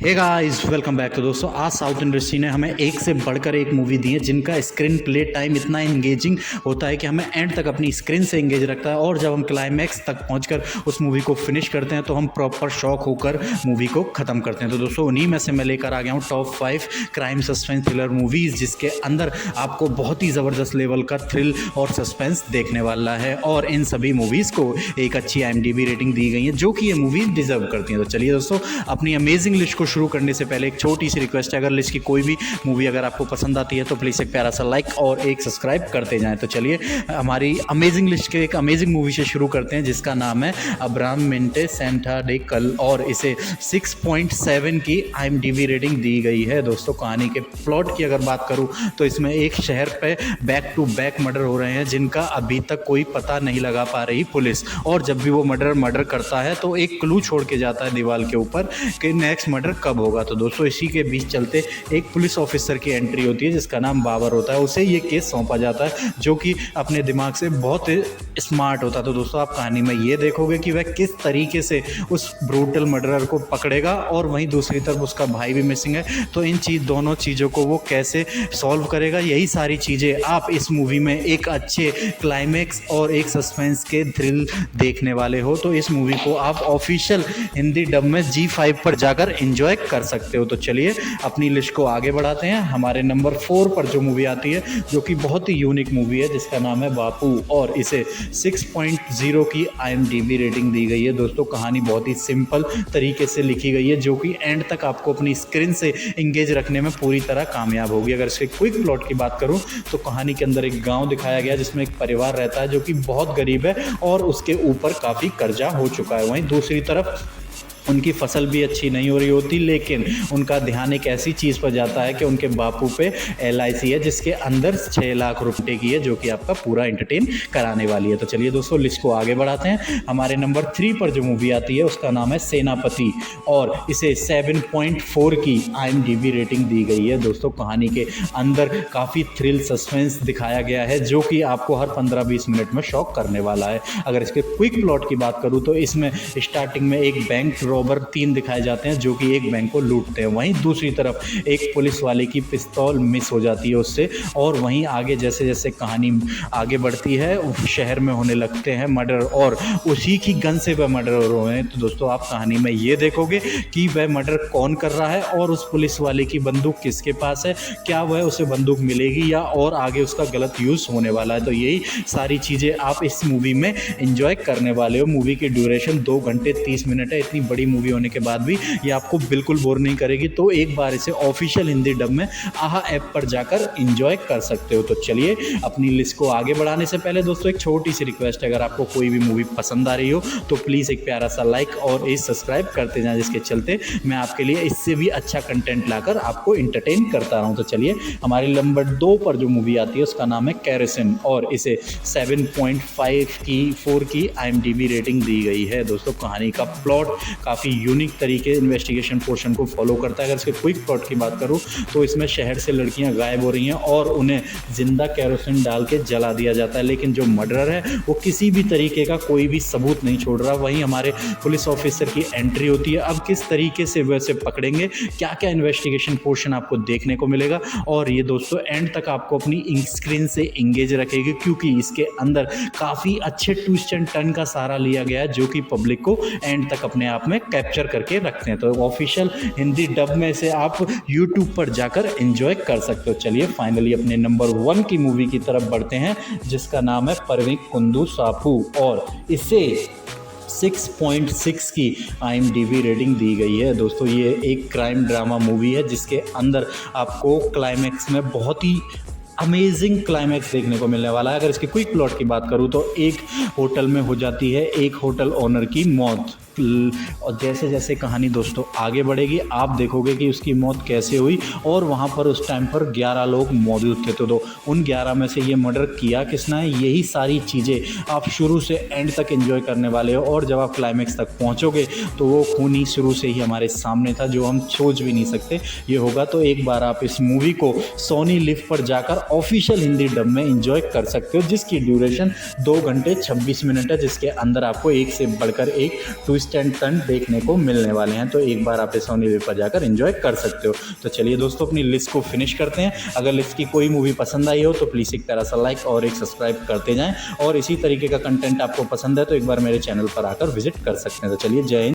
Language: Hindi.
Hey guys, welcome back. तो दोस्तों, आज साउथ इंडस्ट्री ने हमें एक से बढ़कर एक मूवी दी है जिनका स्क्रीन प्ले टाइम इतना एंगेजिंग होता है कि हमें एंड तक अपनी स्क्रीन से एंगेज रखता है, और जब हम क्लाइमैक्स तक पहुंचकर उस मूवी को फिनिश करते हैं तो हम प्रॉपर शॉक होकर मूवी को ख़त्म करते हैं। तो दोस्तों, उन्हीं में से मैं लेकर आ गया हूँ top 5 crime suspense thriller movies, जिसके अंदर आपको बहुत ही ज़बरदस्त लेवल का थ्रिल और सस्पेंस देखने वाला है, और इन सभी मूवीज़ को एक अच्छी IMDb रेटिंग दी गई है जो कि ये मूवीज़ डिजर्व करती हैं। तो चलिए दोस्तों, अपनी अमेजिंग लिस्ट को शुरू करने से पहले एक छोटी सी रिक्वेस्ट है, अगर लिस्ट की कोई भी मूवी अगर आपको पसंद आती है तो प्लीज़ एक प्यारा सा लाइक और एक सब्सक्राइब करते जाएं। तो चलिए हमारी अमेजिंग लिस्ट के एक अमेजिंग मूवी से शुरू करते हैं जिसका नाम है अब्राहम मिंटे सेंटा डे कल, और इसे 6.7 की IMDb रेटिंग दी गई है। दोस्तों, कहानी के प्लॉट की अगर बात करूं तो इसमें एक शहर पे बैक टू बैक मर्डर हो रहे हैं जिनका अभी तक कोई पता नहीं लगा पा रही पुलिस, और जब भी वो मर्डर करता है तो एक क्लू छोड़ के जाता है दीवार के ऊपर कि नेक्स्ट मर्डर कब होगा। तो दोस्तों, इसी के बीच चलते एक पुलिस ऑफिसर की एंट्री होती है जिसका नाम बाबर होता है। उसे ये केस सौंपा जाता है जो कि अपने दिमाग से बहुत स्मार्ट होता है। तो दोस्तों, आप कहानी में ये देखोगे कि वह किस तरीके से उस ब्रूटल मर्डरर को पकड़ेगा, और वहीं दूसरी तरफ उसका भाई भी मिसिंग है, तो इन दोनों चीज़ों को वो कैसे सॉल्व करेगा, यही सारी चीज़ें आप इस मूवी में एक अच्छे क्लाइमैक्स और एक सस्पेंस के थ्रिल देखने वाले हो। तो इस मूवी को आप ऑफिशियल हिंदी डब में G5 पर जाकर एंजॉय कर सकते हो। तो चलिए अपनी लिस्ट को आगे बढ़ाते हैं। हमारे नंबर 4 पर जो मूवी आती है जो कि बहुत ही यूनिक मूवी है जिसका नाम है बापू, और इसे 6.0 की IMDb रेटिंग दी गई है। दोस्तों, कहानी बहुत ही सिंपल तरीके से लिखी गई है जो कि एंड तक आपको अपनी स्क्रीन से इंगेज रखने में पूरी तरह कामयाब होगी। अगर इसके क्विक प्लॉट की बात करूं तो कहानी के अंदर एक गांव दिखाया गया जिसमें एक परिवार रहता है जो कि बहुत गरीब है और उसके ऊपर काफ़ी कर्जा हो चुका है। वहीं दूसरी तरफ उनकी फसल भी अच्छी नहीं हो रही होती, लेकिन उनका ध्यान एक ऐसी चीज़ पर जाता है कि उनके बापू पे LIC है जिसके अंदर 6 लाख रुपए की है जो कि आपका पूरा एंटरटेन कराने वाली है। तो चलिए दोस्तों, लिस्ट को आगे बढ़ाते हैं। हमारे नंबर 3 पर जो मूवी आती है उसका नाम है सेनापति, और इसे 7.4 की IMDb रेटिंग दी गई है। दोस्तों, कहानी के अंदर काफ़ी थ्रिल सस्पेंस दिखाया गया है जो कि आपको हर 15-20 मिनट में शॉक करने वाला है। अगर इसके क्विक प्लॉट की बात करूँ तो इसमें स्टार्टिंग में एक बैंक रॉबर 3 दिखाए जाते हैं जो कि एक बैंक को लूटते हैं। वहीं दूसरी तरफ एक पुलिस वाले की पिस्तौल मिस हो जाती है उससे, और वहीं आगे जैसे जैसे कहानी आगे बढ़ती है शहर में होने लगते हैं मर्डर, और उसी की गन से वह मर्डर हो रहे हैं। तो दोस्तों, आप कहानी में ये देखोगे कि वह मर्डर कौन कर रहा है और उस पुलिस वाले की बंदूक किसके पास है, क्या वह उसे बंदूक मिलेगी या और आगे उसका गलत यूज़ होने वाला है। तो यही सारी चीज़ें आप इस मूवी में एंजॉय करने वाले हो। मूवी की ड्यूरेशन 2 घंटे 30 मिनट है। इतनी बड़ी मूवी होने के बाद भी ये आपको बिल्कुल बोर नहीं करेगी। तो एक बार इसे ऑफिशियल हिंदी डब में आहा ऐप पर जाकर एंजॉय कर सकते हो। तो चलिए अपनी लिस्ट को आगे बढ़ाने से पहले दोस्तों एक छोटी सी रिक्वेस्ट है, अगर आपको कोई भी मूवी पसंद आ रही हो तो प्लीज़ एक प्यारा सा लाइक और एक सब्सक्राइब करते जाएं, जिसके चलते मैं आपके लिए इससे भी अच्छा कंटेंट लाकर आपको इंटरटेन करता रहूं। तो चलिए हमारे नंबर 2 पर जो मूवी आती है उसका नाम है कैरोसिन, और इसे 7.4 की IMDb रेटिंग दी गई है। दोस्तों, कहानी का प्लॉट काफ़ी यूनिक तरीके इन्वेस्टिगेशन पोर्शन को फॉलो करता है। अगर इसके क्विक प्लॉट की बात करूं तो इसमें शहर से लड़कियां गायब हो रही हैं और उन्हें जिंदा कैरोसिन डाल के जला दिया जाता है, लेकिन जो मर्डरर है वो किसी भी तरीके का कोई भी सबूत नहीं छोड़ रहा। वहीं हमारे पुलिस ऑफिसर की एंट्री होती है। अब किस तरीके से वैसे पकड़ेंगे, क्या क्या इन्वेस्टिगेशन पोर्शन आपको देखने को मिलेगा, और ये दोस्तों एंड तक आपको अपनी स्क्रीन से इंगेज रखेगी क्योंकि इसके अंदर काफ़ी अच्छे ट्विस्ट एंड टर्न का सहारा लिया गया है जो कि पब्लिक को एंड तक अपने आप में कैप्चर करके रखते हैं। तो ऑफिशियल हिंदी डब में से आप YouTube पर जाकर एंजॉय कर सकते हो। चलिए फाइनली अपने नंबर 1 की मूवी की तरफ बढ़ते हैं जिसका नाम है परवीन कुंदू साफू, और इसे 6.6 की IMDb रेटिंग दी गई है। दोस्तों, ये एक क्राइम ड्रामा मूवी है जिसके अंदर आपको क्लाइमैक्स में बहुत ही अमेजिंग क्लाइमैक्स देखने को मिलने वाला है। अगर इसके क्विक प्लॉट की बात करूँ तो एक होटल में हो जाती है एक होटल ओनर की मौत, और जैसे जैसे कहानी दोस्तों आगे बढ़ेगी आप देखोगे कि उसकी मौत कैसे हुई, और वहाँ पर उस टाइम पर 11 लोग मौजूद थे। तो उन 11 में से ये मर्डर किया किसने है, यही सारी चीज़ें आप शुरू से एंड तक एंजॉय करने वाले हो, और जब आप क्लाइमैक्स तक पहुँचोगे तो वो खून ही शुरू से ही हमारे सामने था जो हम सोच भी नहीं सकते ये होगा। तो एक बार आप इस मूवी को सोनी लिव पर जाकर ऑफिशियल हिंदी डब में एंजॉय कर सकते हो, जिसकी ड्यूरेशन 2 घंटे 26 मिनट है, जिसके अंदर आपको एक से बढ़कर एक ट्विस्ट ट्विस्ट एंड टर्न देखने को मिलने वाले हैं। तो एक बार आप इस सोनी लिव पर जाकर एंजॉय कर सकते हो। तो चलिए दोस्तों, अपनी लिस्ट को फिनिश करते हैं। अगर लिस्ट की कोई मूवी पसंद आई हो तो प्लीज़ एक प्यारा सा लाइक और एक सब्सक्राइब करते जाएं, और इसी तरीके का कंटेंट आपको पसंद है तो एक बार मेरे चैनल पर आकर विजिट कर सकते हैं। तो चलिए, जय हिंद।